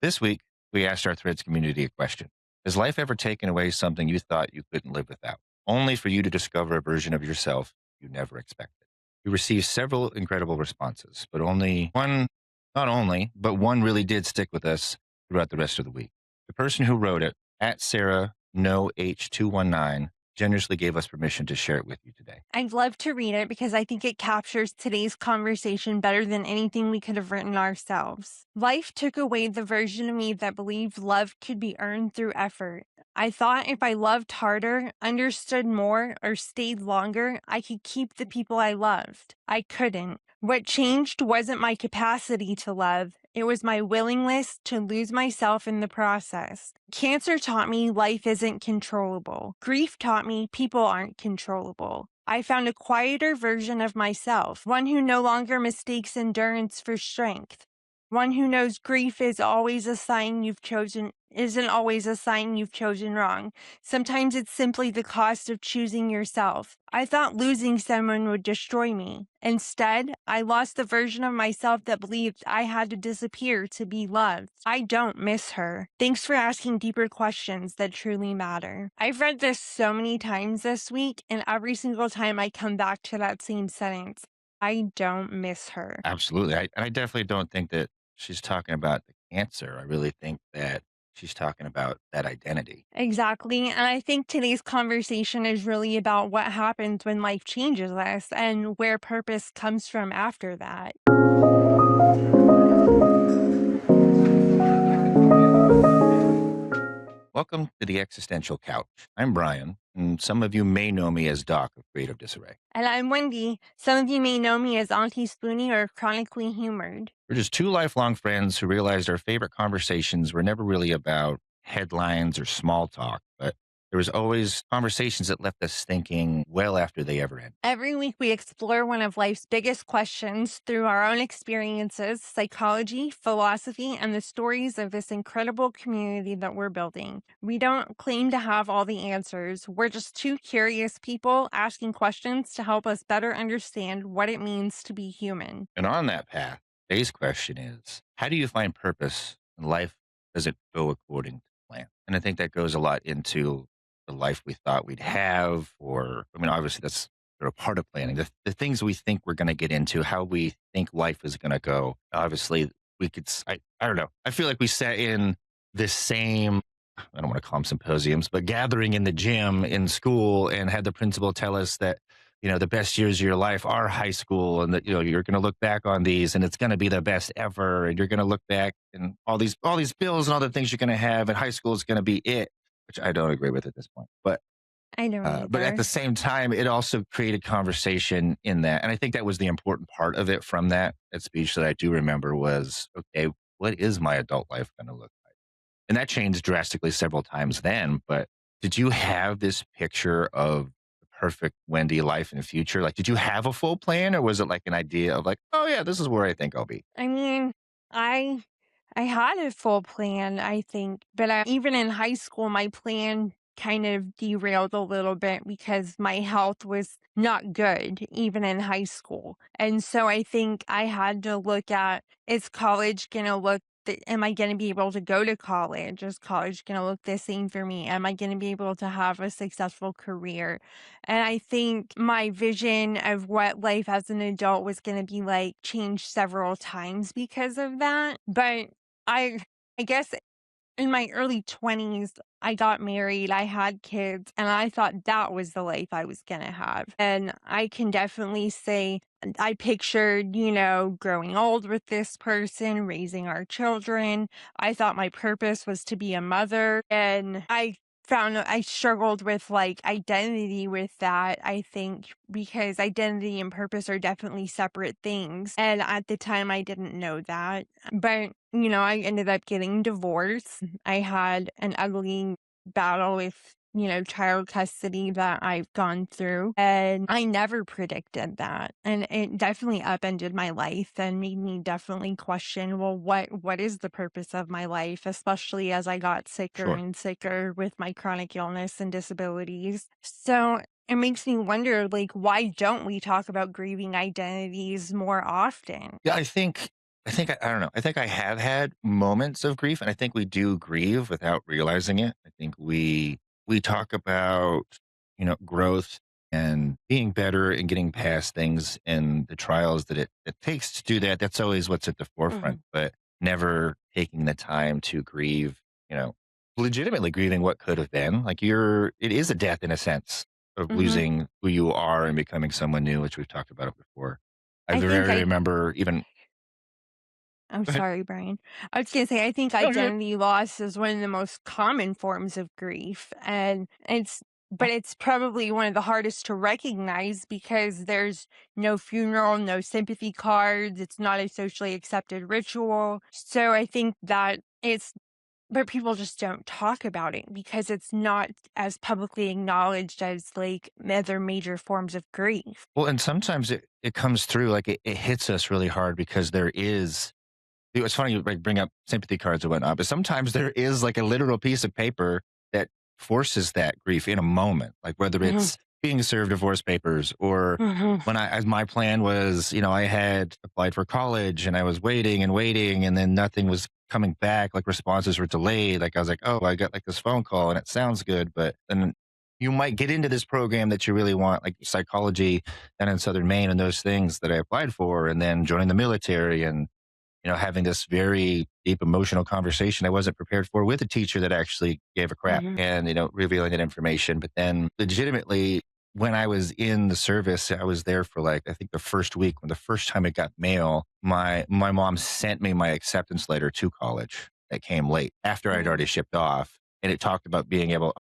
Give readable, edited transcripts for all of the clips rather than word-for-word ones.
This week, we asked our Threads community a question. Has life ever taken away something you thought you couldn't live without, only for you to discover a version of yourself you never expected? We received several incredible responses, but only one, not only, but one really did stick with us throughout the rest of the week. The person who wrote it, at Sarah No H219, generously gave us permission to share it with you today. I'd love to read it because I think it captures today's conversation better than anything we could have written ourselves. Life took away the version of me that believed love could be earned through effort. I thought if I loved harder, understood more, or stayed longer, I could keep the people I loved. I couldn't. What changed wasn't my capacity to love, it was my willingness to lose myself in the process. Cancer taught me life isn't controllable. Grief taught me people aren't controllable. I found a quieter version of myself, one who no longer mistakes endurance for strength, one who knows grief is always a sign you've chosen isn't always a sign you've chosen wrong. Sometimes it's simply the cost of choosing yourself. I thought losing someone would destroy me. Instead, I lost the version of myself that believed I had to disappear to be loved. I don't miss her. Thanks for asking deeper questions that truly matter. I've read this so many times this week, and every single time I come back to that same sentence. I don't miss her. Absolutely. I definitely don't think that she's talking about the cancer. I really think that she's talking about that identity. Exactly. And I think today's conversation is really about what happens when life changes us and where purpose comes from after that. Welcome to the Existential Couch. I'm Brian, and some of you may know me as Doc of Creative Disarray. And I'm Wendy. Some of you may know me as Auntie Spoonie or Chronically Humored. We're just two lifelong friends who realized our favorite conversations were never really about headlines or small talk, but there was always conversations that left us thinking well after they ever ended. Every week, we explore one of life's biggest questions through our own experiences, psychology, philosophy, and the stories of this incredible community that we're building. We don't claim to have all the answers. We're just two curious people asking questions to help us better understand what it means to be human. And on that path, today's question is, how do you find purpose in life? Does it go according to plan? And I think that goes a lot into the life we thought we'd have, or, I mean, obviously that's sort of part of planning. The things we think we're going to get into, how we think life is going to go. Obviously, we could, I don't know. I feel like we sat in this same, I don't want to call them symposiums, but gathering in the gym in school and had the principal tell us that the best years of your life are high school and that, you're going to look back on these and it's going to be the best ever. And you're going to look back and all these bills and all the things you're going to have and high school is going to be it, which I don't agree with at this point. I don't But at the either. same time, it also created conversation in that. And I think that was the important part of it from that speech that I do remember was, okay, what is my adult life going to look like? And that changed drastically several times then. But did you have this picture of the perfect Wendy life in the future? Like, did you have a full plan or was it like an idea of like, oh yeah, this is where I think I'll be? I mean, I I had a full plan, I think, but even in high school, my plan kind of derailed a little bit because my health was not good, even in high school. And so I think I had to look at, is college going to look, am I going to be able to go to college? Is college going to look the same for me? Am I going to be able to have a successful career? And I think my vision of what life as an adult was going to be like changed several times because of that. But I I guess in my early 20s, I got married, I had kids, and I thought that was the life I was gonna have. And I can definitely say I pictured, growing old with this person, raising our children. I thought my purpose was to be a mother, and I found I struggled with like identity with that, I think, because identity and purpose are definitely separate things. And at the time, I didn't know that. But, I ended up getting divorced. I had an ugly battle with, child custody that I've gone through. And I never predicted that. And it definitely upended my life and made me definitely question, well, what is the purpose of my life, especially as I got sicker Sure. and sicker with my chronic illness and disabilities. So it makes me wonder, like, why don't we talk about grieving identities more often? Yeah, I think. I don't know. I think I have had moments of grief, and I think we do grieve without realizing it. I think we talk about, growth and being better and getting past things and the trials that it takes to do that. That's always what's at the forefront, Mhm, but never taking the time to grieve, you know, legitimately grieving what could have been. Like it is a death in a sense of mhm. losing who you are and becoming someone new, which we've talked about it before. I I think very I remember even. I'm Go ahead. sorry, Brian. I was gonna say, I think No, you're identity loss is one of the most common forms of grief, and good. it's probably one of the hardest to recognize because there's no funeral, no sympathy cards, it's not a socially accepted ritual. So I think that it's but people just don't talk about it because it's not as publicly acknowledged as like other major forms of grief. Well, and sometimes it comes through, like, it hits us really hard because there is. It's funny you, like, bring up sympathy cards and whatnot, but sometimes there is, like, a literal piece of paper that forces that grief in a moment, like, whether Mhm, it's being served divorce papers or mhm, when as my plan was, I had applied for college and I was waiting and waiting, and then nothing was coming back, like, responses were delayed, like, I was like, "Oh, I got, like, this phone call and it sounds good," but then you might get into this program that you really want, like psychology down in Southern Maine and those things that I applied for, and then joining the military and having this very deep emotional conversation I wasn't prepared for with a teacher that actually gave a crap mhm, and, revealing that information. But then legitimately, when I was in the service, I was there for like, I think the first week when the first time I got mail, my mom sent me my acceptance letter to college that came late after I'd mhm, already shipped off. And it talked about being able,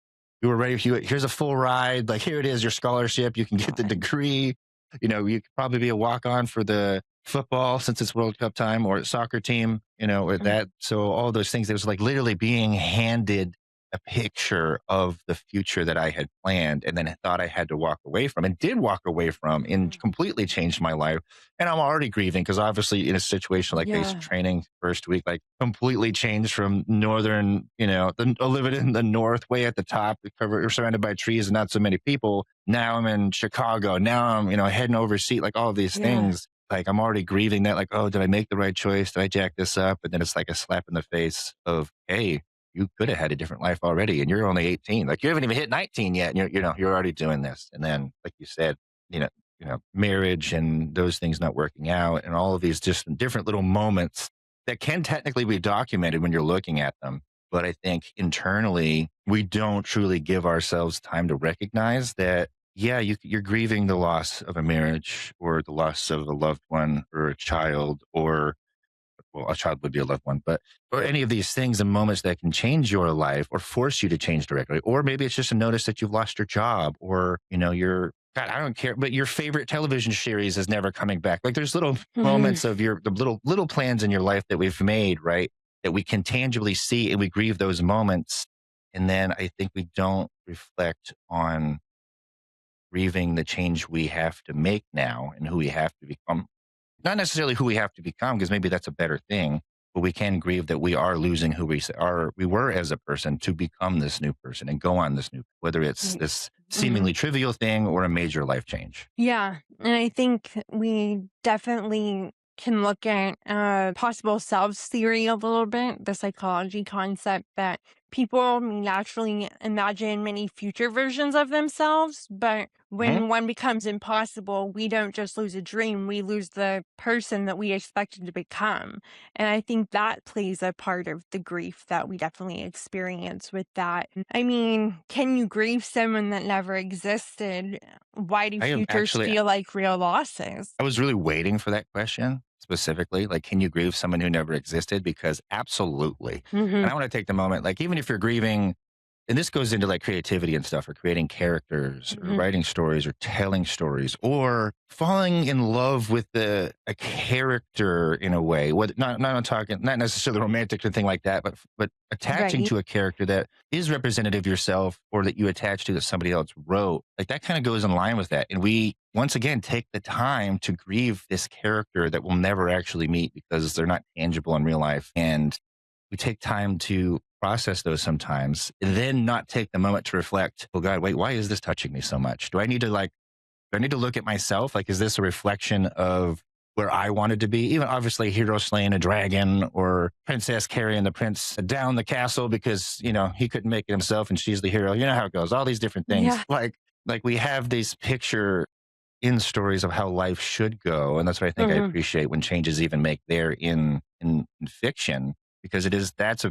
you were ready. Here's a full ride. Like, here it is, your scholarship. You can get the God. degree. You could probably be a walk on for the football since it's World Cup time or soccer team, or that. So all those things, it was like literally being handed a picture of the future that I had planned and then I thought I had to walk away from and did walk away from and Mhm. completely changed my life. And I'm already grieving because obviously in a situation like basic Yeah. training first week, like completely changed from northern, living in the north way at the top, covered, surrounded by trees and not so many people. Now I'm in Chicago. Now I'm, heading overseas, like all of these Yeah. things. Like I'm already grieving that, like, oh, did I make the right choice? Did I jack this up? And then it's like a slap in the face of, hey, you could have had a different life already, and you're only 18. Like you haven't even hit 19 yet, and you're already doing this. And then, like you said, you know, marriage and those things not working out, and all of these just different little moments that can technically be documented when you're looking at them. But I think internally, we don't truly give ourselves time to recognize that, yeah, you're grieving the loss of a marriage or the loss of a loved one or a child, or, well, a child would be a loved one, but or any of these things and moments that can change your life or force you to change directly. Or maybe it's just a notice that you've lost your job or, your, God, I don't care, but your favorite television series is never coming back. Like there's little Mhm. moments of the little plans in your life that we've made, right? That we can tangibly see and we grieve those moments. And then I think we don't reflect on grieving the change we have to make now and who we have to become. Not necessarily who we have to become, because maybe that's a better thing, but we can grieve that we are losing who we were as a person to become this new person and go on this new, whether it's Ye this Mhm. seemingly trivial thing or a major life change. Yeah, and I think we definitely can look at possible selves theory a little bit, the psychology concept that people may naturally imagine many future versions of themselves, but Mhm. when one becomes impossible, we don't just lose a dream, we lose the person that we expected to become. And I think that plays a part of the grief that we definitely experience with that. I mean, can you grieve someone that never existed? Why do I am futures actually feel like real losses? I was really waiting for that question specifically. Like, can you grieve someone who never existed? Because absolutely. And Mhm, I want to take the moment, like, even if you're grieving, and this goes into like creativity and stuff, or creating characters, or mhm, writing stories, or telling stories, or falling in love with a character in a way. What not I'm talking not necessarily romantic or anything like that, but attaching right. to a character that is representative of yourself or that you attach to that somebody else wrote. Like that kind of goes in line with that. And we once again take the time to grieve this character that we'll never actually meet because they're not tangible in real life. And we take time to process those sometimes, and then not take the moment to reflect, oh God, wait, why is this touching me so much? Do I need to look at myself? Like, is this a reflection of where I wanted to be. Even obviously, hero slaying a dragon or princess carrying the prince down the castle because he couldn't make it himself and she's the hero. You know how it goes. All these different things. Yeah. Like we have these picture in stories of how life should go, and that's what I think I Mhm. appreciate when changes even make there in fiction, because that's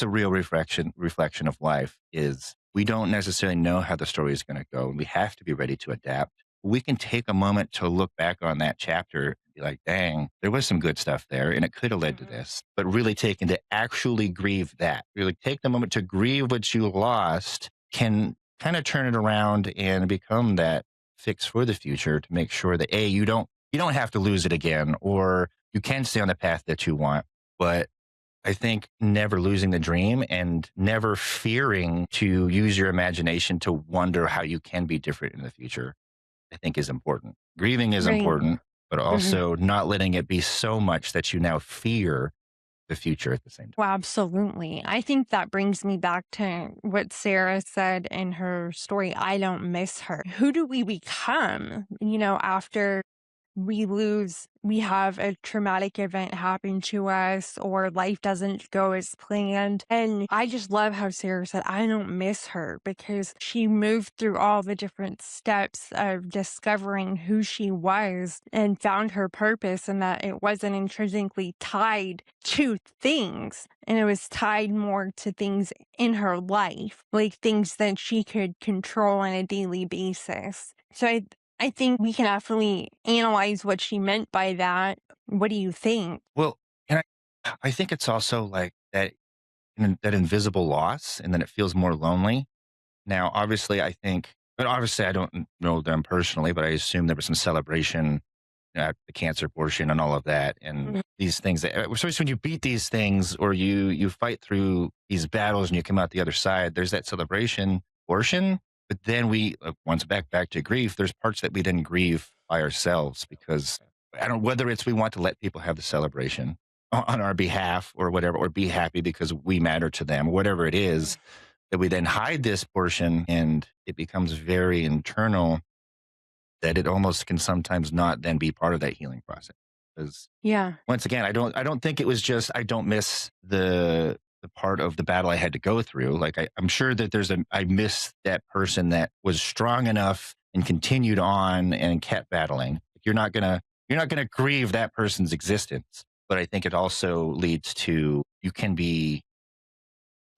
a real reflection of life. Is we don't necessarily know how the story is going to go, and we have to be ready to adapt. We can take a moment to look back on that chapter and be like, dang, there was some good stuff there and it could have led to Mhm. this. But really taking to actually grieve that, really take the moment to grieve what you lost can kind of turn it around and become that fix for the future to make sure that you don't have to lose it again, or you can stay on the path that you want. But I think never losing the dream and never fearing to use your imagination to wonder how you can be different in the future, I think is important. Grieving is Right. important, but Mhm. also not letting it be so much that you now fear the future at the same time. Well, absolutely. I think that brings me back to what Sarah said in her story. I don't miss her. Who do we become, after we have a traumatic event happen to us or life doesn't go as planned. And I just love how Sarah said, I don't miss her because she moved through all the different steps of discovering who she was and found her purpose, and that it wasn't intrinsically tied to things. And it was tied more to things in her life, like things that she could control on a daily basis. So I think we can definitely analyze what she meant by that. What do you think? Well, and I think it's also like that invisible loss, and then it feels more lonely. Now, obviously, I don't know them personally, but I assume there was some celebration at the cancer portion and all of that, and Mhm. these things that, especially when you beat these things or you fight through these battles and you come out the other side, there's that celebration portion. But then once back to grief, there's parts that we didn't grieve by ourselves because I don't whether it's we want to let people have the celebration on our behalf or whatever, or be happy because we matter to them, whatever it is, that we then hide this portion and it becomes very internal, that it almost can sometimes not then be part of that healing process. Because Yeah. once again, I don't think it was just I don't miss the part of the battle I had to go through. Like I'm sure that I miss that person that was strong enough and continued on and kept battling. You're not gonna grieve that person's existence. But I think it also leads to you can be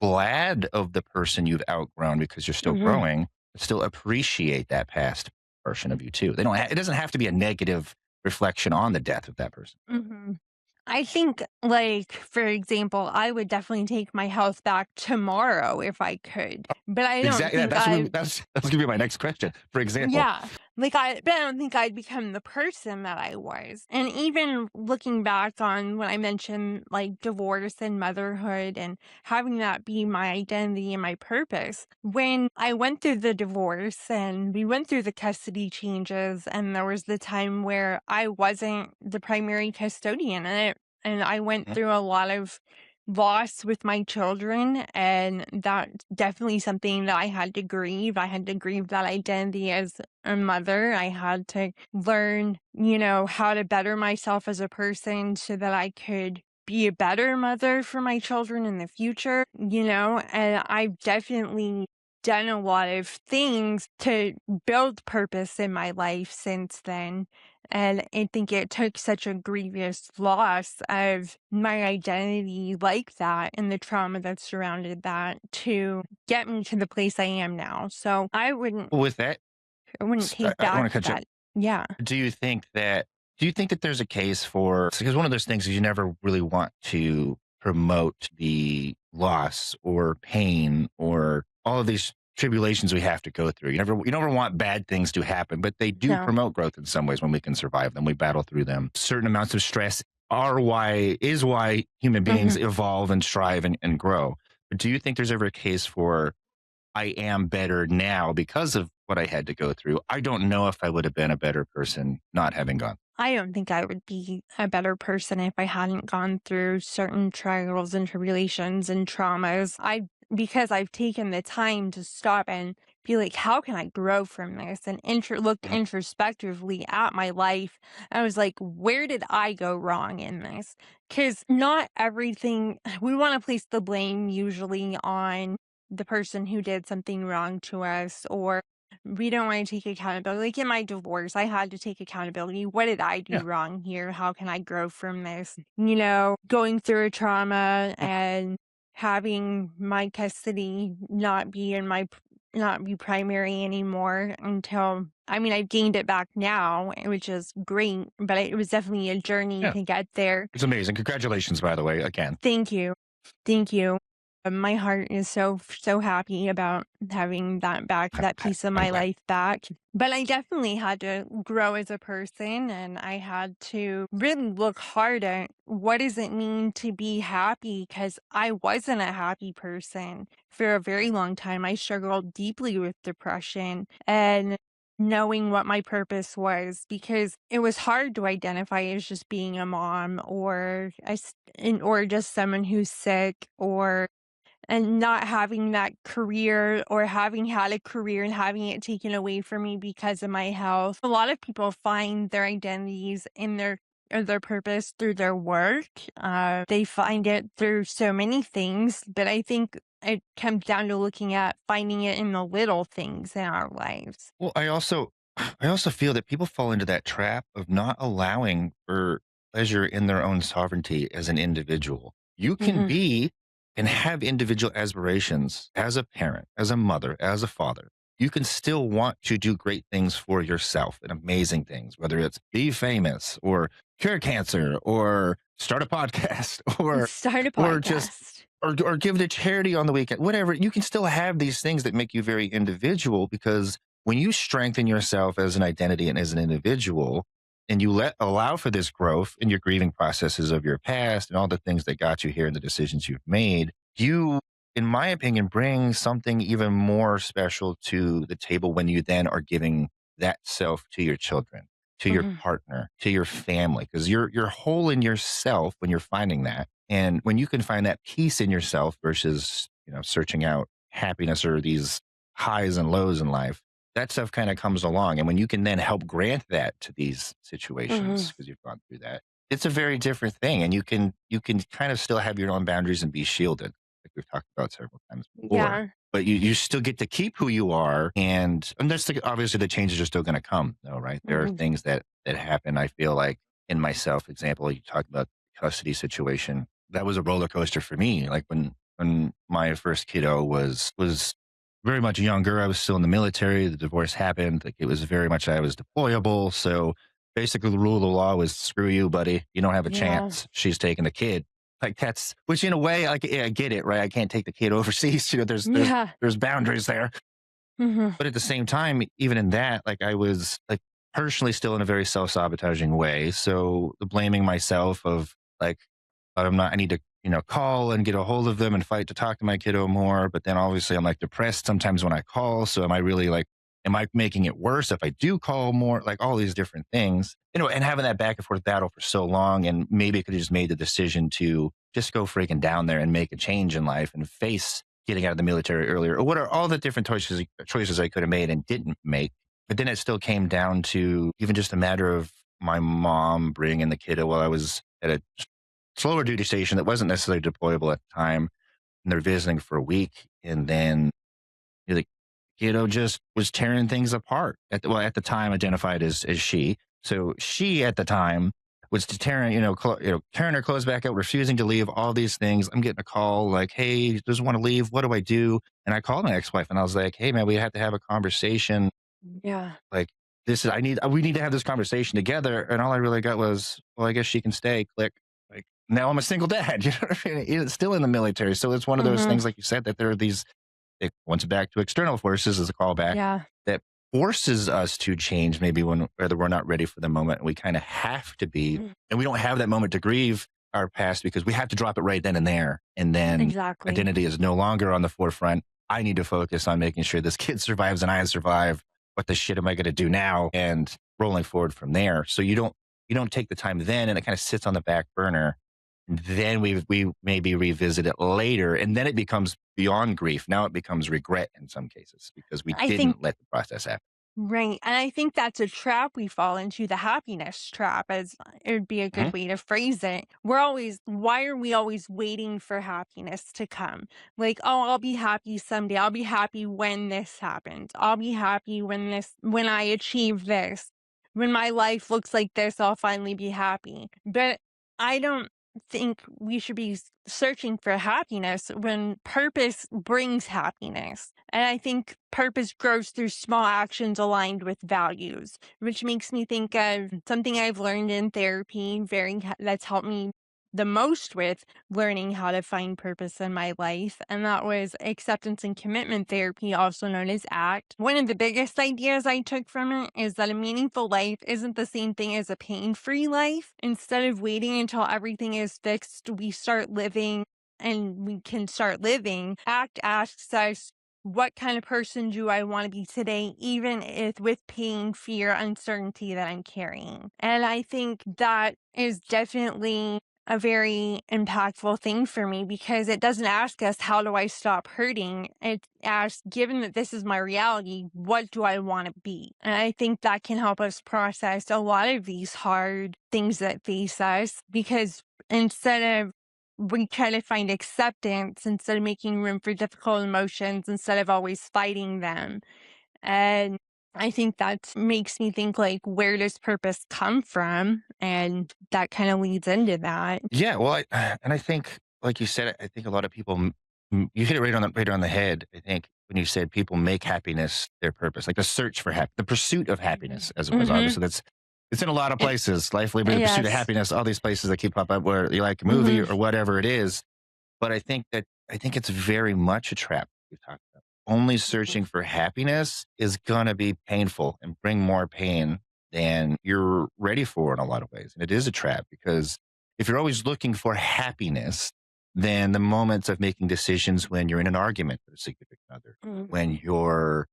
glad of the person you've outgrown because you're still Mhm. growing, but still appreciate that past version of you too. It doesn't have to be a negative reflection on the death of that person. Mhm. I think, like, for example, I would definitely take my health back tomorrow if I could, but I don't Exactly. Yeah, think I that's gonna be my next question. For example, yeah, but I don't think I'd become the person that I was. And even looking back on when I mentioned like divorce and motherhood and having that be my identity and my purpose, when I went through the divorce and we went through the custody changes, and there was the time where I wasn't the primary custodian, and I went mhm, through a lot of loss with my children, and that's definitely something that I had to grieve. I had to grieve that identity as a mother. I had to learn, how to better myself as a person so that I could be a better mother for my children in the future, and I've definitely done a lot of things to build purpose in my life since then. And I think it took such a grievous loss of my identity like that and the trauma that surrounded that to get me to the place I am now. So with that, I wouldn't I, take I want back to cut you. that. Yeah. Do you think that there's a case for, because one of those things is you never really want to promote the loss or pain or all of these tribulations we have to go through. You never want bad things to happen, but they do No. promote growth in some ways when we can survive them. We battle through them. Certain amounts of stress is why human beings Mhm. evolve and strive and grow. But do you think there's ever a case for I am better now because of what I had to go through? I don't know if I would have been a better person not having gone. I don't think I would be a better person if I hadn't gone through certain trials and tribulations and traumas. Because I've taken the time to stop and be like, how can I grow from this? And looked Mhm. introspectively at my life. I was like, where did I go wrong in this? Because not everything, we want to place the blame usually on the person who did something wrong to us, or we don't want to take accountability. Like in my divorce, I had to take accountability. What did I do Yeah. wrong here? How can I grow from this? You know, going through a trauma Mm. and having my custody not be primary anymore until, I mean, I've gained it back now, which is great, but it was definitely a journey Yeah. to get there. It's amazing. Congratulations, by the way, again. Thank you. Thank you. My heart is so happy about having that back, that piece of I'm my glad. life back. But I definitely had to grow as a person, and I had to really look hard at what does it mean to be happy, because I wasn't a happy person for a very long time. I struggled deeply with depression and knowing what my purpose was, because it was hard to identify as just being a mom or just someone who's sick, or and not having that career, or having had a career and having it taken away from me because of my health. A lot of people find their identities in their purpose through their work. They find it through so many things, but I think it comes down to looking at finding it in the little things in our lives. Well, I also feel that people fall into that trap of not allowing for pleasure in their own sovereignty as an individual. You can Mhm. be and have individual aspirations as a parent, as a mother, as a father. You can still want to do great things for yourself and amazing things, whether it's be famous or cure cancer or start a podcast Start a or just podcast. or give to charity on the weekend, whatever. You can still have these things that make you very individual, because when you strengthen yourself as an identity and as an individual, and you allow for this growth in your grieving processes of your past and all the things that got you here and the decisions you've made, you, in my opinion, bring something even more special to the table when you then are giving that self to your children, to your Mhm. partner, to your family, because you're whole in yourself when you're finding that. And when you can find that peace in yourself versus, searching out happiness or these highs and lows in life, that stuff kind of comes along. And when you can then help grant that to these Mhm. situations, because you've gone through that, it's a very different thing. And you can kind of still have your own boundaries and be shielded, like we've talked about several times before. Yeah. But you still get to keep who you are, and that's obviously the changes are still going to come, though, right? There are Mhm. things that happen. I feel like in myself, example, you talk about custody situation. That was a roller coaster for me. Like when my first kiddo was very much younger. I was still in the military. The divorce happened. Like it was very much I was deployable. So basically, the rule of the law was screw you, buddy. You don't have a Yeah. chance. She's taking the kid. Like that's which in a way, like yeah, I get it, right? I can't take the kid overseas. Yeah. There's boundaries there. Mhm. But at the same time, even in that, like I was like personally still in a very self-sabotaging way. So the blaming myself of like I'm not I need to, call and get a hold of them and fight to talk to my kiddo more. But then obviously I'm like depressed sometimes when I call. So am I making it worse if I do call more? Like all these different things. And having that back and forth battle for so long, and maybe I could have just made the decision to just go freaking down there and make a change in life and face getting out of the military earlier, or what are all the different choices I could have made and didn't make. But then it still came down to even just a matter of my mom bringing the kiddo while I was at a slower duty station that wasn't necessarily deployable at the time. And they're visiting for a week. And then the kiddo just was tearing things apart. At the time identified as she. So she at the time was tearing, tearing her clothes back out, refusing to leave, all these things. I'm getting a call like, hey, he doesn't want to leave. What do I do? And I called my ex-wife and I was like, hey man, we have to have a conversation. Yeah. Like we need to have this conversation together. And all I really got was, well, I guess she can stay. Click. Like now I'm a single dad. You know what I mean? It's still in the military. So it's one of those Mhm. things, like you said, that there are these, it once back to external forces as a callback Yeah. that forces us to change maybe when whether we're not ready for the moment. We kind of have to be, Mm. and we don't have that moment to grieve our past because we have to drop it right then and there. And then Exactly. identity is no longer on the forefront. I need to focus on making sure this kid survives and I survive. What the shit am I going to do now? And rolling forward from there. So you don't take the time then, and it kind of sits on the back burner. Then we maybe revisit it later, and then it becomes beyond grief. Now it becomes regret in some cases because we I think didn't let the process happen. right, and I think that's a trap we fall into, the happiness trap, as it would be a Mhm. good way to phrase it. We're always why are we always waiting for happiness to come? Like, "Oh, I'll be happy someday. I'll be happy when this happens. I'll be happy when I achieve this. When my life looks like this, I'll finally be happy." But I don't think we should be searching for happiness when purpose brings happiness. And I think purpose grows through small actions aligned with values, which makes me think of something I've learned in therapy, that's helped me the most with learning how to find purpose in my life. And that was acceptance and commitment therapy, also known as ACT. One of the biggest ideas I took from it is that a meaningful life isn't the same thing as a pain free life. Instead of waiting until everything is fixed, we start living and we can start living. ACT asks us, what kind of person do I want to be today, even if with pain, fear, uncertainty that I'm carrying? And I think that is definitely a very impactful thing for me because it doesn't ask us, how do I stop hurting? It asks, given that this is my reality, what do I want to be? And I think that can help us process a lot of these hard things that face us because instead of we try to find acceptance instead of making room for difficult emotions instead of always fighting them. And I think that makes me think like, where does purpose come from? And that kind of leads into that. Yeah, well, and I think, like you said, I think a lot of people, you hit it right on the head. I think when you said people make happiness their purpose, like the search for the pursuit of happiness, as Mm-hmm. obviously it's in a lot of places. Life, labor, the pursuit of Yes. happiness, all these places that keep up where you like a movie Mm-hmm. or whatever it is. But I think it's very much a trap we've talked about. Only searching for happiness is gonna be painful and bring more pain than you're ready for in a lot of ways. And it is a trap because if you're always looking for happiness, then the moments of making decisions when you're in an argument with a significant other, when Mm-hmm. you're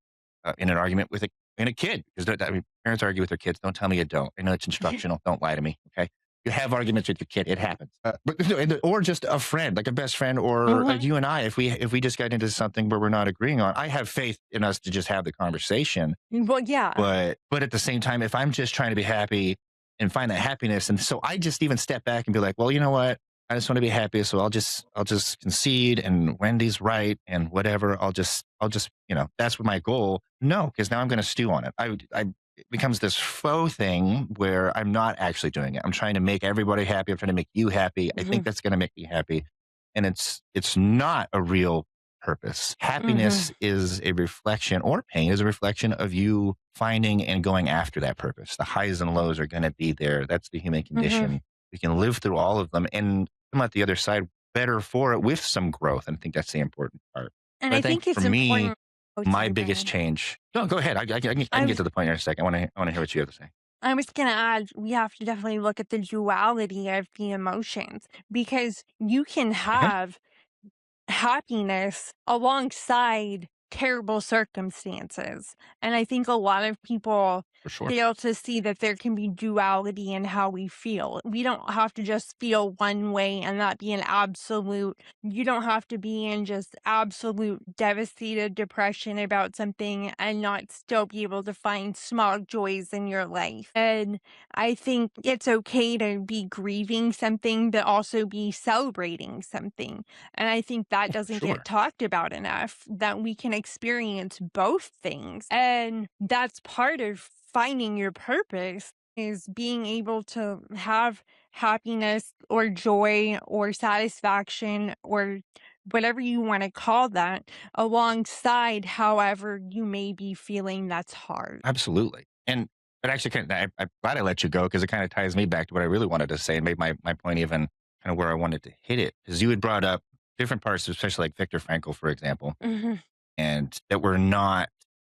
in an argument with a kid, because I mean, parents argue with their kids. Don't tell me you don't. I know it's instructional. Don't lie to me. Okay. You have arguments with your kid. It happens. But no, or just a friend, like a best friend, or like Mm-hmm. you and I. If we just got into something where we're not agreeing on, I have faith in us to just have the conversation. Well, yeah. But at the same time, if I'm just trying to be happy and find that happiness, and so I just even step back and be like, well, you know what? I just want to be happy, so I'll just concede, and Wendy's right, and whatever. I'll just that's what my goal. No, because now I'm going to stew on it. It becomes this faux thing where I'm not actually doing it. I'm trying to make everybody happy. I'm trying to make you happy. I think Mm-hmm. that's going to make me happy, and it's not a real purpose. Mm-hmm. Happiness is a reflection, or pain is a reflection of you finding and going after that purpose. The highs and lows are going to be there. That's the human Mm-hmm. condition. We can live through all of them and come out the other side better for it with some growth. And I think that's the important part. And But I I think think for it's me, important. Oh, my sorry, go biggest ahead. change. No, go ahead. I can I get was to the point in a second. I want to hear what you have to say. I was gonna add, we have to definitely look at the duality of the emotions because you can Mhm. have happiness alongside terrible circumstances. And I think a lot of people For sure. fail to see that there can be duality in how we feel. We don't have to just feel one way and that be an absolute, you don't have to be in just absolute devastated depression about something and not still be able to find small joys in your life. And I think it's okay to be grieving something, but also be celebrating something. And I think that Oh, for doesn't get sure. talked about enough, that we can experience both things. And that's part of finding your purpose is being able to have happiness or joy or satisfaction or whatever you want to call that alongside however you may be feeling that's hard. Absolutely. And it actually I'm glad I let you go because it kind of ties me back to what I really wanted to say and made my point even kind of where I wanted to hit it. Because you had brought up different parts, especially like Viktor Frankl, for example, Mhm. and that we're not,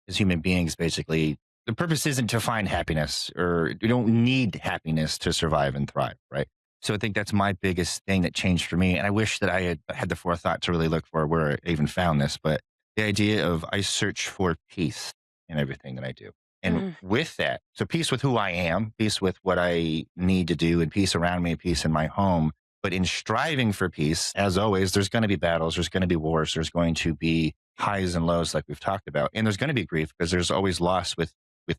as human beings, basically, the purpose isn't to find happiness, or you don't need happiness to survive and thrive, right? So I think that's my biggest thing that changed for me. And I wish that I had the forethought to really look for where I even found this. But the idea of I search for peace in everything that I do. And Mhm. with that, so peace with who I am, peace with what I need to do, and peace around me, peace in my home. But in striving for peace, as always, there's going to be battles, there's going to be wars, there's going to be highs and lows, like we've talked about, and there's going to be grief because there's always loss with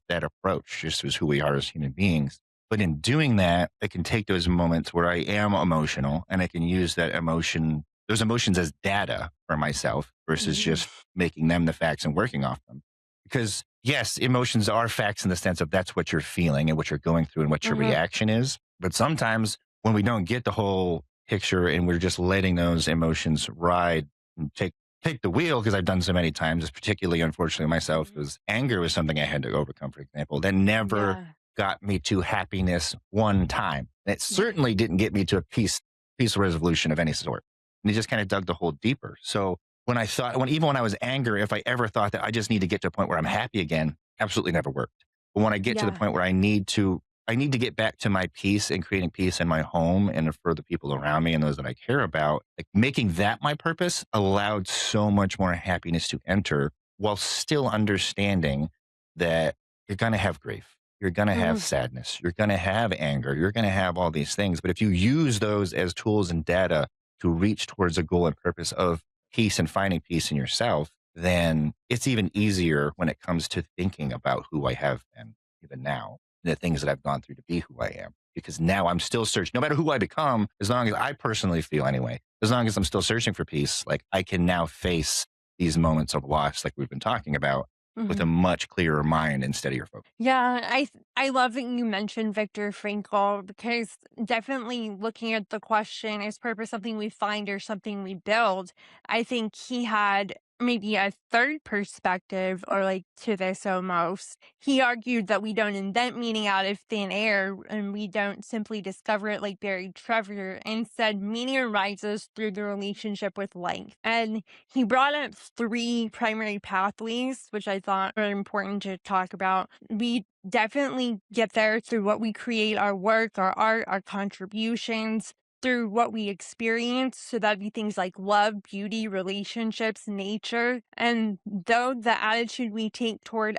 that approach, just as who we are as human beings. But in doing that, I can take those moments where I am emotional and I can use those emotions as data for myself versus Mhm. just making them the facts and working off them. Because yes, emotions are facts in the sense of that's what you're feeling and what you're going through and what your Mhm. reaction is. But sometimes when we don't get the whole picture and we're just letting those emotions ride and take the wheel, because I've done so many times, particularly unfortunately myself, Mhm. was anger was something I had to overcome, for example, that never Yeah. got me to happiness one time. And it certainly didn't get me to a peaceful resolution of any sort. And it just kind of dug the hole deeper. So even when I was angry, if I ever thought that I just need to get to a point where I'm happy again, absolutely never worked. But when I get to the Yeah. point where I need to get back to my peace and creating peace in my home and for the people around me and those that I care about. Like making that my purpose allowed so much more happiness to enter while still understanding that you're going to have grief. You're going to have Mhm. sadness. You're going to have anger. You're going to have all these things. But if you use those as tools and data to reach towards a goal and purpose of peace and finding peace in yourself, then it's even easier when it comes to thinking about who I have been even now, the things that I've gone through to be who I am. Because now I'm still searching, no matter who I become, as long as I personally feel anyway, as long as I'm still searching for peace, like I can now face these moments of loss, like we've been talking about, with a Mhm. much clearer mind and steadier focus. Yeah, I love that you mentioned Viktor Frankl because definitely looking at the question, is purpose something we find or something we build? I think he had maybe a third perspective or like to this almost. He argued that we don't invent meaning out of thin air and we don't simply discover it like buried treasure. Instead, meaning arises through the relationship with life. And he brought up three primary pathways, which I thought were important to talk about. We definitely get there through what we create, our work, our art, our contributions, through what we experience. So that'd be things like love, beauty, relationships, nature. And though the attitude we take toward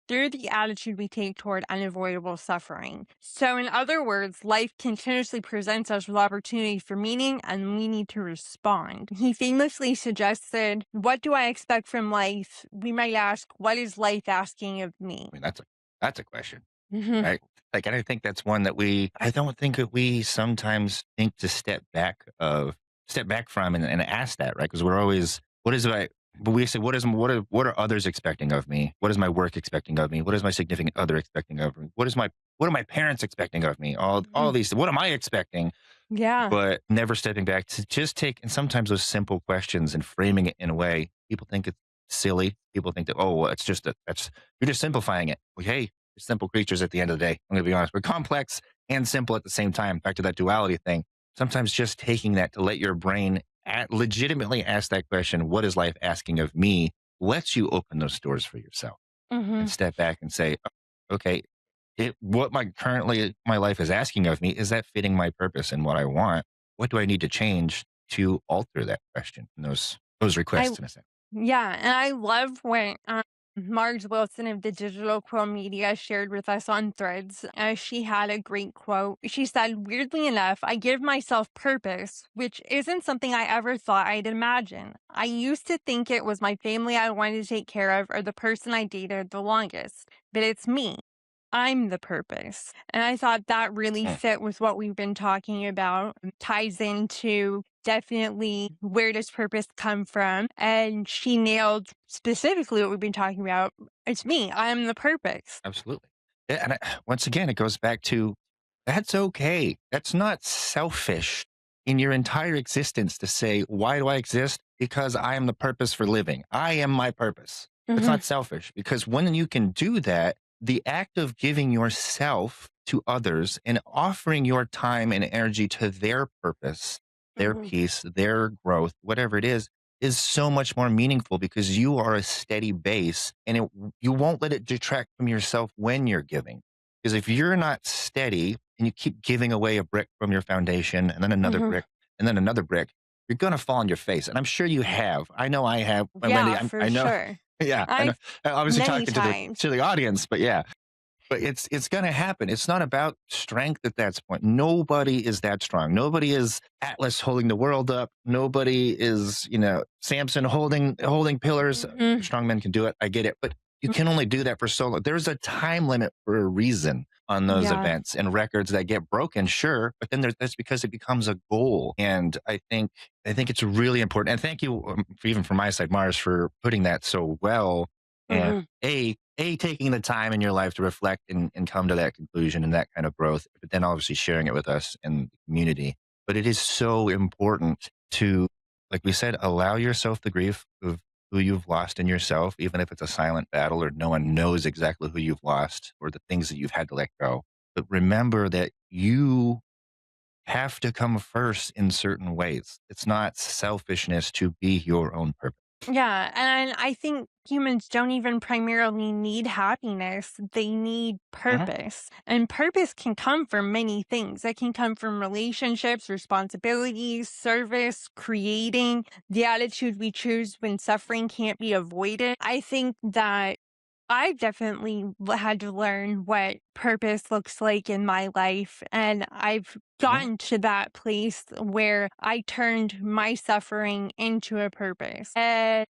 through the attitude we take toward unavoidable suffering. So, in other words, life continuously presents us with opportunity for meaning, and we need to respond. He famously suggested, what do I expect from life? We might ask, what is life asking of me? I mean, that's a question, Mhm. right? Like, and I think that's one that I don't think that we sometimes think to step back from and ask that, right? Because we're always, what is my, but we say, what are others expecting of me? What is my work expecting of me? What is my significant other expecting of me? What are my parents expecting of me? All Mhm. these, what am I expecting? Yeah. But never stepping back to just take and sometimes those simple questions and framing it in a way people think it's silly. People think that, oh, well, it's just that's you're just simplifying it. Well, hey, we're simple creatures at the end of the day. I'm gonna be honest. We're complex and simple at the same time. Back to that duality thing. Sometimes just taking that to let your brain legitimately ask that question, what is life asking of me, lets you open those doors for yourself and Mhm. step back and say, okay, what my life is asking of me, is that fitting my purpose and what I want? What do I need to change to alter that question and those I requests in a sense? Yeah, and I love what Marge Wilson of the Digital Quill Media shared with us on Threads. She had a great quote. She said, weirdly enough, I give myself purpose, which isn't something I ever thought I'd imagine. I used to think it was my family I wanted to take care of or the person I dated the longest, but it's me. I'm the purpose. And I thought that really Mm, fit with what we've been talking about. Ties into definitely where does purpose come from? And she nailed specifically what we've been talking about. It's me. I'm the purpose. absolutely. Yeah, and once again, it goes back to that's okay. That's not selfish in your entire existence to say, why do I exist? Because I am the purpose for living. I am my purpose. That's Hmm. not selfish because when you can do that, the act of giving yourself to others and offering your time and energy to their purpose, their Hmm. peace, their growth, whatever it is so much more meaningful because you are a steady base and you won't let it detract from yourself when you're giving. Because if you're not steady and you keep giving away a brick from your foundation and then another Hmm. brick and then another brick, you're going to fall on your face. And I'm sure you have. I know I have. And Wendy, Yeah, for I know. sure. Yeah, I know. I've Obviously many talking to times. the audience, but yeah. But it's gonna happen. It's not about strength at that point. Nobody is that strong. Nobody is Atlas holding the world up. Nobody is, Samson holding pillars. Mhm. Strong men can do it. I get it. But you can only do that for so long. There's a time limit for a reason on those Yeah. events and records that get broken, sure. But then that's because it becomes a goal. And I think it's really important. And thank you, even from my side, Mars, for putting that so well. And Mhm. taking the time in your life to reflect and come to that conclusion and that kind of growth, but then obviously sharing it with us and the community. But it is so important to, like we said, allow yourself the grief of who you've lost in yourself, even if it's a silent battle or no one knows exactly who you've lost or the things that you've had to let go. But remember that you have to come first in certain ways. It's not selfishness to be your own purpose. Yeah, and I think humans don't even primarily need happiness. They need Mhm. purpose. And purpose can come from many things. It can come from relationships, responsibilities, service, creating, the attitude we choose when suffering can't be avoided. I think that I definitely had to learn what purpose looks like in my life. And I've Mhm. gotten to that place where I turned my suffering into a purpose. And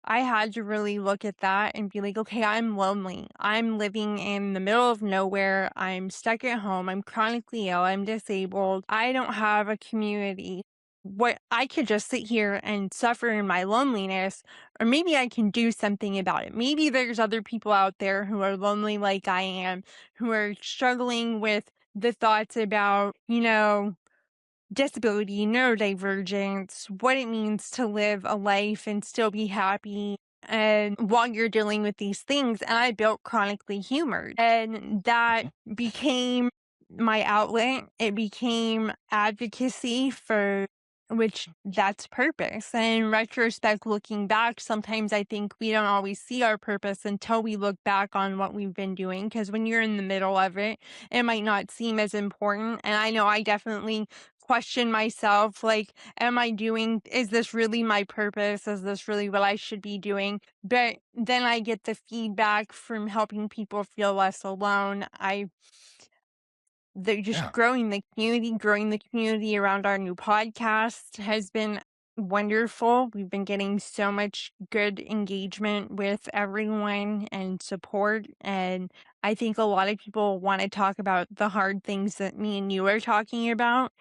I had to really look at that and be like, okay, I'm lonely. I'm living in the middle of nowhere. I'm stuck at home. I'm chronically ill. I'm disabled. I don't have a community. What I could just sit here and suffer in my loneliness, or maybe I can do something about it. Maybe there's other people out there who are lonely like I am, who are struggling with the thoughts about, disability, neurodivergence, what it means to live a life and still be happy. And while you're dealing with these things, and I built chronically humored, and that Mhm. became my outlet. It became advocacy for which that's purpose. And in retrospect, looking back, sometimes I think we don't always see our purpose until we look back on what we've been doing. Because when you're in the middle of it, it might not seem as important. And I know I definitely question myself like, is this really my purpose? Is this really what I should be doing? But then I get the feedback from helping people feel less alone. They're just Yeah. growing the community around our new podcast has been wonderful. We've been getting so much good engagement with everyone and support. And I think a lot of people want to talk about the hard things that me and you are talking about.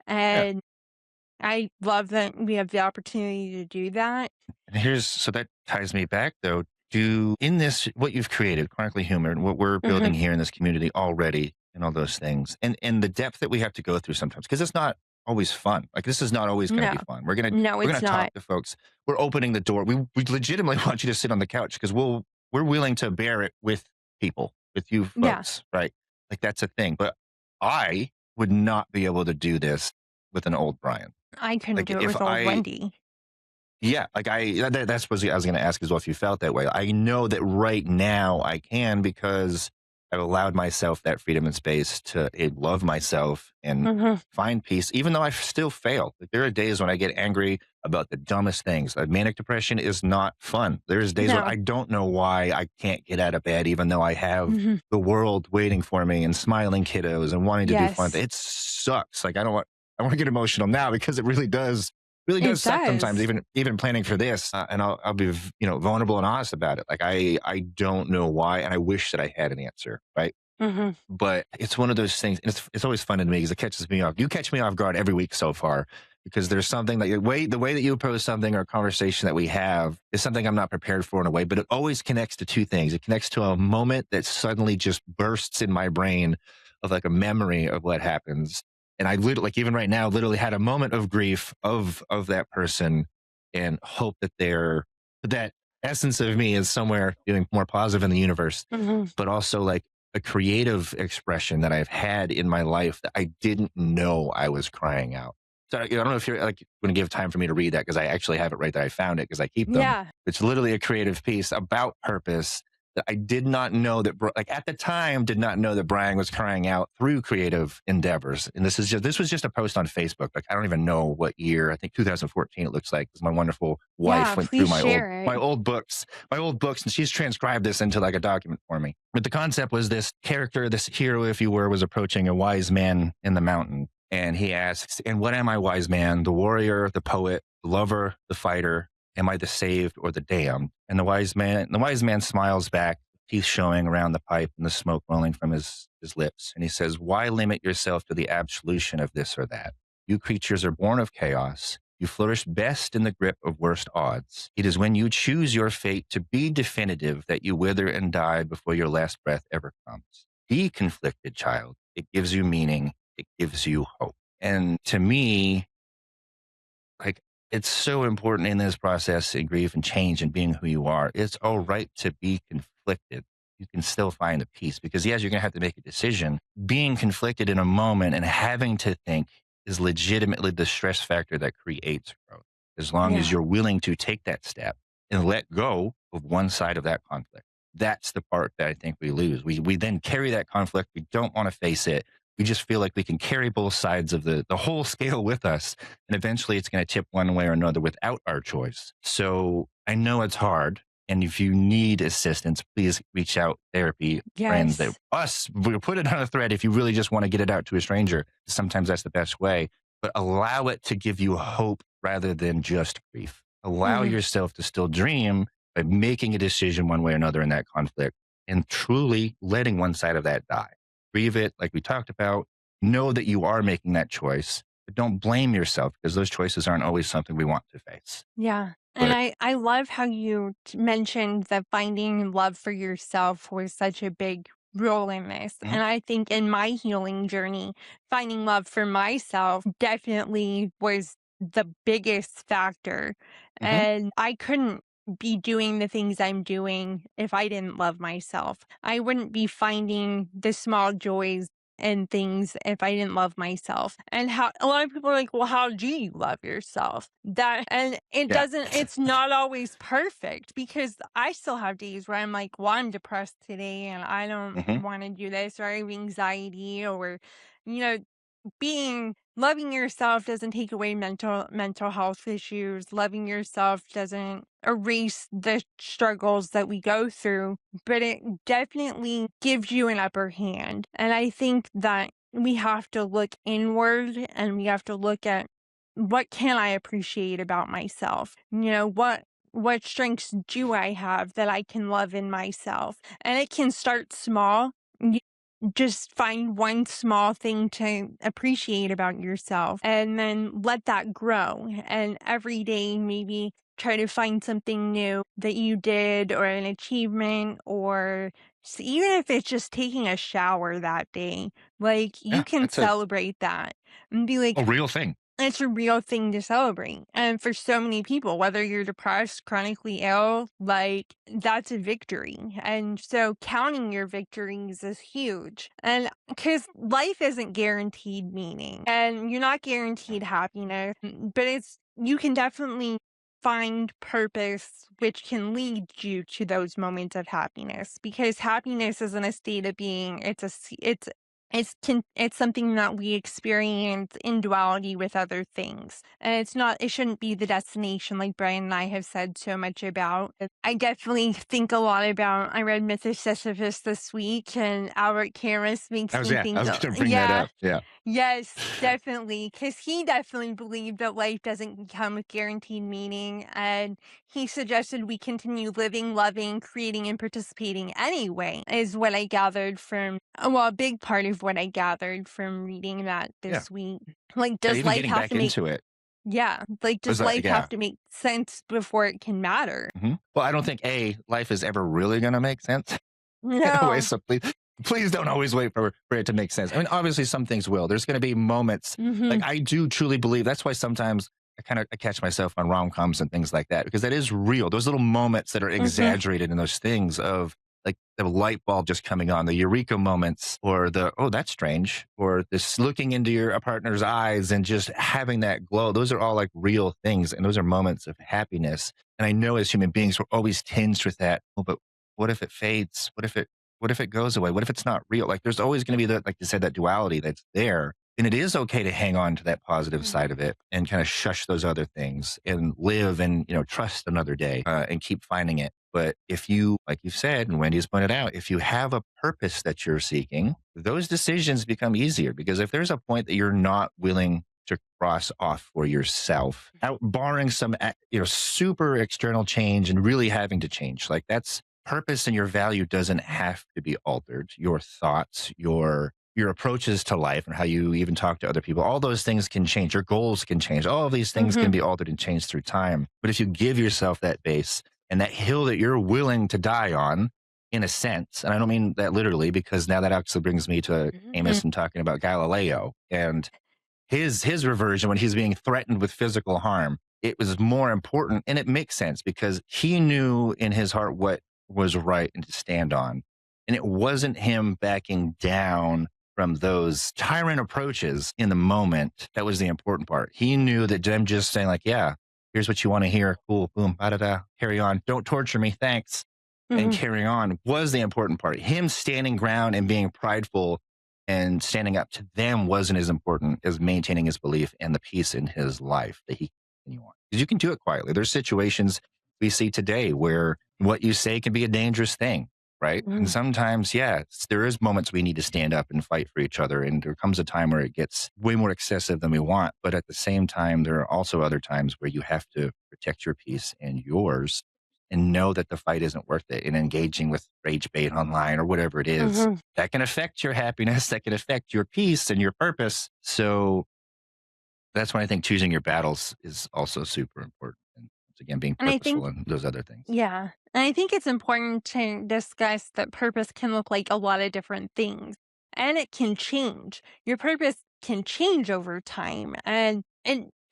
Yeah. And I love that we have the opportunity to do that. And so that ties me back though to in this what you've created, chronically humor, and what we're building Mhm. here in this community already, and all those things, and the depth that we have to go through sometimes because it's not always fun. Like this is not always going to No, be fun. no, we're it's gonna not. talk to folks. We're opening the door. We legitimately want you to sit on the couch because we're willing to bear it with people, with you Yeah, folks, right? Like that's a thing. But I would not be able to do this with an old Brian. I couldn't Like do it if with old I Wendy. yeah, like that's what I was going to ask as well if you felt that way. I know that right now I can because I've allowed myself that freedom and space to love myself and Mhm. find peace, even though I still fail. Like, there are days when I get angry about the dumbest things. Like, manic depression is not fun. There's days when No. I don't know why I can't get out of bed, even though I have Mhm. the world waiting for me and smiling kiddos and wanting to do fun. Yes, It sucks. Like I want to get emotional now because it really does it suck sometimes, does. even planning for this. And I'll be vulnerable and honest about it. Like I don't know why, and I wish that I had an answer, right? Mhm. But it's one of those things, and it's always fun to me because it catches me off. You catch me off guard every week so far because there's something that the way that you pose something or a conversation that we have is something I'm not prepared for in a way, but it always connects to two things. It connects to a moment that suddenly just bursts in my brain of like a memory of what happens. And I literally, like even right now, literally had a moment of grief of that person and hope that that essence of me is somewhere feeling more positive in the universe, Mhm. but also like a creative expression that I've had in my life that I didn't know I was crying out. So I don't know if you're like going to give time for me to read that because I actually have it right there. I found it because I keep them. Yeah. It's literally a creative piece about purpose that I did not know that, like at the time, did not know that Brian was crying out through creative endeavors. And this was just a post on Facebook. Like I don't even know what year. I think 2014. It looks like because my wonderful Yeah, wife went through please share my it. old books, and she's transcribed this into like a document for me. But the concept was this character, this hero, if you were, was approaching a wise man in the mountain. And he asks, and what am I, wise man? The warrior, the poet, the lover, the fighter? Am I the saved or the damned? And the wise man smiles back, teeth showing around the pipe and the smoke rolling from his lips. And he says, why limit yourself to the absolution of this or that? You creatures are born of chaos. You flourish best in the grip of worst odds. It is when you choose your fate to be definitive that you wither and die before your last breath ever comes. Be conflicted, child. It gives you meaning. It gives you hope. And to me, like, it's so important in this process in grief and change and being who you are. It's all right to be conflicted. You can still find the peace because, yes, you're going to have to make a decision. Being conflicted in a moment and having to think is legitimately the stress factor that creates growth. As long as Yeah. you're willing to take that step and let go of one side of that conflict. That's the part that I think we lose. We then carry that conflict. We don't want to face it. We just feel like we can carry both sides of the whole scale with us. And eventually it's going to tip one way or another without our choice. So I know it's hard. And if you need assistance, please reach out therapy, friends that Yes. us, we'll put it on a thread if you really just want to get it out to a stranger. Sometimes that's the best way, but allow it to give you hope rather than just grief. Allow Mhm. yourself to still dream by making a decision one way or another in that conflict and truly letting one side of that die. Grieve it, like we talked about. Know that you are making that choice, but don't blame yourself because those choices aren't always something we want to face. Yeah. And But I love how you mentioned that finding love for yourself was such a big role in this. mhm, And I think in my healing journey, finding love for myself definitely was the biggest factor. mhm, And I couldn't be doing the things I'm doing if I didn't love myself. I wouldn't be finding the small joys and things if I didn't love myself. And how a lot of people are like, well, how do you love yourself? That and yeah, it's not always perfect because I still have days where I'm like, well, I'm depressed today and I don't mhm, want to do this or I have anxiety or you know, being loving yourself doesn't take away mental health issues. Loving yourself doesn't erase the struggles that we go through, but it definitely gives you an upper hand. And I think that we have to look inward and we have to look at what can I appreciate about myself? What strengths do I have that I can love in myself? And it can start small. Just find one small thing to appreciate about yourself and then let that grow. And every day, maybe try to find something new that you did or an achievement, or even if it's just taking a shower that day, like you yeah, can that's a celebrate that and be like, real thing. it's a real thing to celebrate. And for so many people, whether you're depressed, chronically ill, like that's a victory. And so counting your victories is huge. And because life isn't guaranteed meaning and you're not guaranteed happiness, but you can definitely find purpose which can lead you to those moments of happiness because happiness isn't a state of being, it's something that we experience in duality with other things, and it shouldn't be the destination like Brian and I have said so much about. I definitely think a lot about I read Myth of Sisyphus this week, and Albert Camus makes me I think, was going to bring that yeah, up. Yeah. yes, definitely, because he definitely believed that life doesn't come with guaranteed meaning, and he suggested we continue living, loving, creating, and participating anyway, is what I gathered from, well, a big part of what I gathered from reading that Yeah. this week. Like, Yeah. does Even life getting have back to make, into it yeah, like, does was life have yeah. to make sense before it can matter? Well, I don't think life is ever really going to make sense in a way. No. So please don't always wait for it to make sense. I mean, obviously some things will. There's going to be moments like Mhm. I do truly believe that's why sometimes I catch myself on rom coms and things like that because that is real. Those little moments that are Mhm. exaggerated in those things of like the light bulb just coming on, the eureka moments, or the oh that's strange, or this looking into your partner's eyes and just having that glow. Those are all like real things, and those are moments of happiness. And I know as human beings we're always tinged with that. Oh, but what if it fades? What if it goes away? What if it's not real? Like there's always going to be that, like you said, that duality that's there. And it is okay to hang on to that positive Mhm. side of it and kind of shush those other things and live and, trust another day and keep finding it. But if you, like you said, and Wendy's pointed out, if you have a purpose that you're seeking, those decisions become easier because if there's a point that you're not willing to cross off for yourself, out barring some super external change and really having to change, like that's purpose and your value doesn't have to be altered. Your thoughts, your approaches to life and how you even talk to other people, all those things can change. Your goals can change. All of these things can Mhm. be altered and changed through time. But if you give yourself that base and that hill that you're willing to die on, in a sense, and I don't mean that literally, because now that actually brings me to Mhm. Amos and talking about Galileo and his reversion when he's being threatened with physical harm. It was more important, and it makes sense because he knew in his heart what was right and to stand on, and it wasn't him backing down from those tyrant approaches in the moment that was the important part. He knew that them just saying like, "Yeah, here's what you want to hear. Cool, boom, da da da. Carry on. Don't torture me. Thanks." And Mhm. carrying on was the important part. Him standing ground and being prideful and standing up to them wasn't as important as maintaining his belief and the peace in his life that he can continue on. Because you can do it quietly. There's situations we see today where what you say can be a dangerous thing, right? And Mhm. sometimes, yeah, there is moments we need to stand up and fight for each other. And there comes a time where it gets way more excessive than we want. But at the same time, there are also other times where you have to protect your peace and yours and know that the fight isn't worth it and engaging with rage bait online or whatever it is Mhm. that can affect your happiness, that can affect your peace and your purpose. So that's when I think choosing your battles is also super important. And once again, being And I think purposeful in those other things. Yeah. And I think it's important to discuss that purpose can look like a lot of different things and it can change. Your purpose can change over time and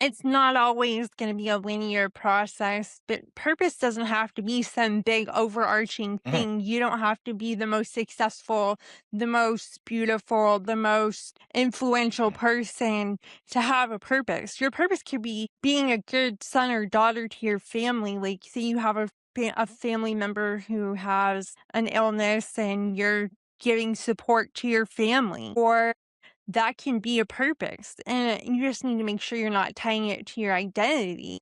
it's not always going to be a linear process, but purpose doesn't have to be some big overarching Mhm. thing. You don't have to be the most successful, the most beautiful, the most influential person to have a purpose. Your purpose could be being a good son or daughter to your family. Like, say you have a family member who has an illness and you're giving support to your family, or that can be a purpose. And you just need to make sure you're not tying it to your identity.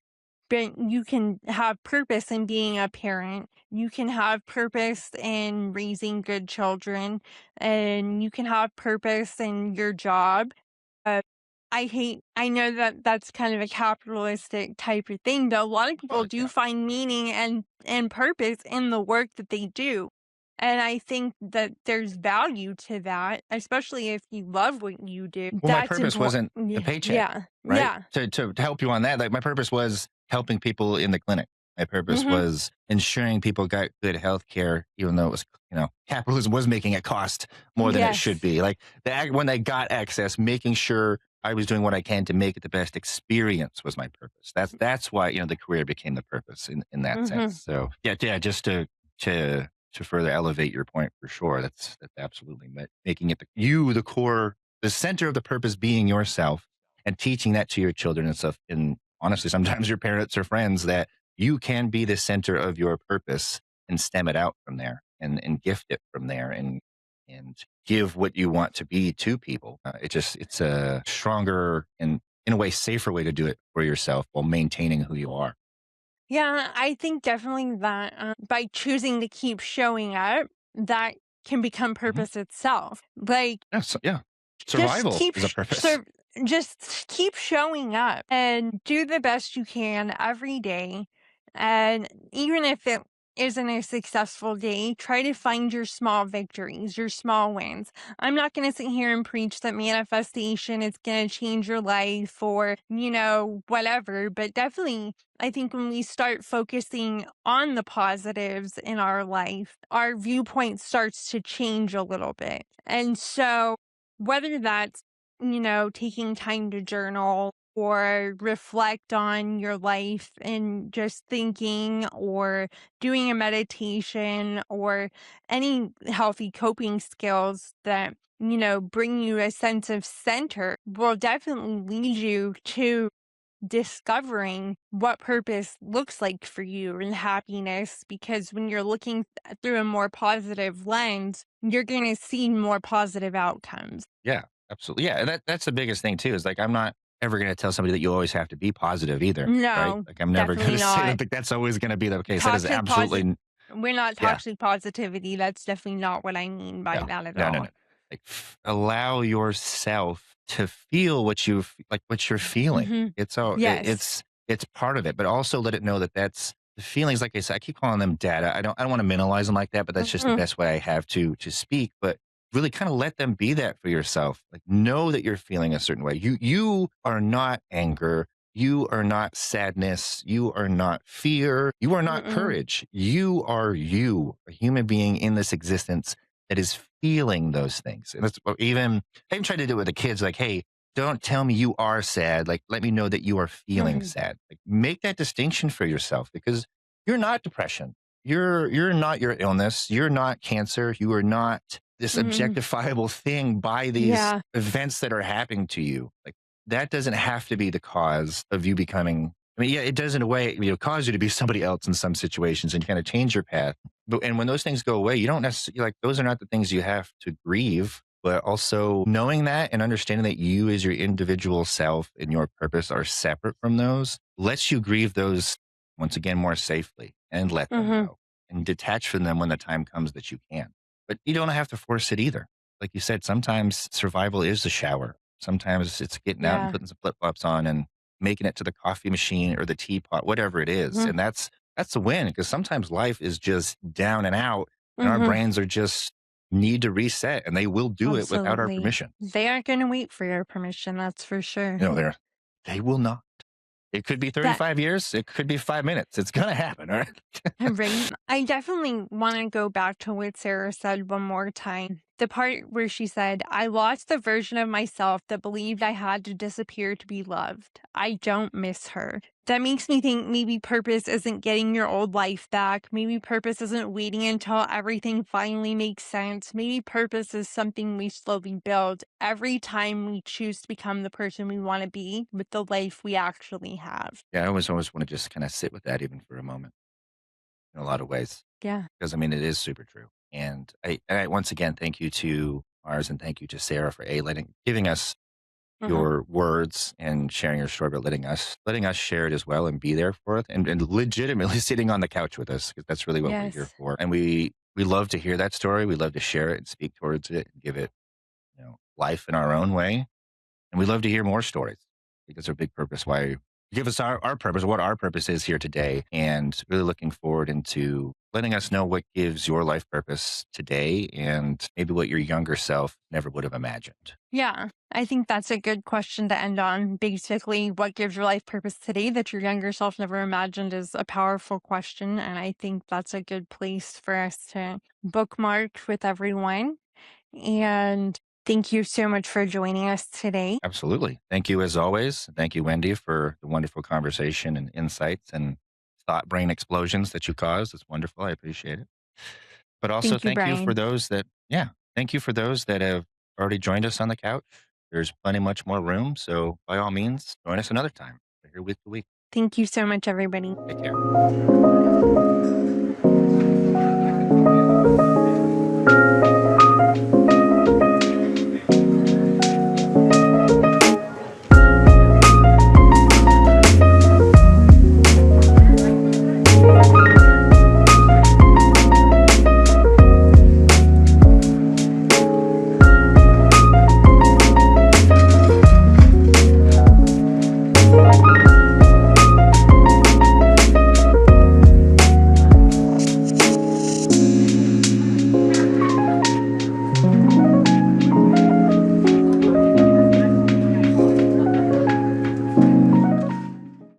But you can have purpose in being a parent. You can have purpose in raising good children, and you can have purpose in your job. Uh, I know that that's kind of a capitalistic type of thing, but a lot of people Well, do yeah. find meaning and purpose in the work that they do. And I think that there's value to that, especially if you love what you do. Well, my That's purpose important. wasn't the Yeah, paycheck, yeah, right? yeah. To help you on that, like my purpose was helping people in the clinic. My purpose Mhm. was ensuring people got good health care, even though it was, capitalism was making it cost more than it should Yes. be. Like when they got access, making sure I was doing what I can to make it the best experience was my purpose. That's why, the career became the purpose in that sense. Mhm. So yeah, just to to further elevate your point for sure. That's absolutely making it the core, the center of the purpose being yourself and teaching that to your children and stuff. And honestly, sometimes your parents or friends that you can be the center of your purpose and stem it out from there and gift it from there and give what you want to be to people. It's a stronger and in a way safer way to do it for yourself while maintaining who you are. Yeah, I think definitely that by choosing to keep showing up, that can become Mhm. purpose itself. Like, Yeah. Just Survival keep is a sh purpose. serv just keep showing up and do the best you can every day, and even if it isn't a successful day, try to find your small victories, your small wins. I'm not gonna sit here and preach that manifestation is gonna change your life or, whatever, but definitely, I think when we start focusing on the positives in our life, our viewpoint starts to change a little bit, and so whether that's, taking time to journal or reflect on your life and just thinking or doing a meditation or any healthy coping skills that, bring you a sense of center will definitely lead you to discovering what purpose looks like for you and happiness because when you're looking through a more positive lens, you're going to see more positive outcomes. Yeah, absolutely. Yeah, and that's the biggest thing too. Is like I'm not ever going to tell somebody that you always have to be positive either, right? No, Like I'm never going definitely to say not. that that's always going to be the case. That is Toxic absolutely posit We're not Yeah. toxic positivity. That's definitely not what I mean by No, that at no, no, all. no. Like, allow yourself to feel what what you're feeling. Mhm. It's all Yes. it's part of it, but also let it know that that's the feelings. Like I said, I keep calling them data. I don't want to minimize them like that, but that's just the Mhm. best way I have to speak. But really, kind of let them be that for yourself. Like, know that you're feeling a certain way. You are not anger. You are not sadness. You are not fear. You are not Mm-mm. courage. You are you, a human being in this existence that is feeling those things. And that's I even try to do it with the kids, like, hey, don't tell me you are sad. Like, let me know that you are feeling Mhm. sad. Like, make that distinction for yourself because you're not depression. You're not your illness. You're not cancer. You are not this Mhm. objectifiable thing by these Yeah. events that are happening to you. Like, that doesn't have to be the cause of you becoming. I mean, yeah, it does in a way, cause you to be somebody else in some situations and kind of change your path. But and when those things go away, you don't necessarily like those are not the things you have to grieve, but also knowing that and understanding that you as your individual self and your purpose are separate from those lets you grieve those once again more safely and let them Mhm. go and detach from them when the time comes that you can. But you don't have to force it either. Like you said, sometimes survival is the shower. Sometimes it's getting out and Yeah. putting some flip flops on and making it to the coffee machine or the teapot, whatever it is. Mhm. And that's a win because sometimes life is just down and out and our Mhm. brains are just need to reset and they will do it without our Absolutely. permission. They aren't gonna wait for your permission, that's for sure. You know, they will not. It could be That 35 years. It could be 5 minutes. It's going to happen. All right. Right. I definitely wanna go back to what Sarah said one more time. The part where she said, "I lost the version of myself that believed I had to disappear to be loved. I don't miss her." That makes me think maybe purpose isn't getting your old life back. Maybe purpose isn't waiting until everything finally makes sense. Maybe purpose is something we slowly build every time we choose to become the person we wanna be with the life we actually have. Yeah. I always want to just kind of sit with that even for a moment in a lot of ways. Yeah. Because I mean, it is super true. And I once again, thank you to Mars and thank you to Sarah for giving us Mhm. your words and sharing your story, but letting us share it as well and be there for it and legitimately sitting on the couch with us because that's really what we're here Yes. for. And we love to hear that story. We love to share it and speak towards it and give it life in our own way. And we love to hear more stories because our big purpose why give us our purpose, what our purpose is here today, and really looking forward into letting us know what gives your life purpose today and maybe what your younger self never would have imagined. Yeah, I think that's a good question to end on. Basically, what gives your life purpose today that your younger self never imagined is a powerful question. And I think that's a good place for us to bookmark with everyone. And thank you so much for joining us today. Absolutely. Thank you as always. Thank you, Wendy, for the wonderful conversation and insights and thought brain explosions that you caused. It's wonderful. I appreciate it. But also Thank you, thank you for Brian. those that, yeah, thank you for those that have already joined us on the couch. There's plenty much more room. So by all means, join us another time. We're here week to week. Thank you so much, everybody. Take care.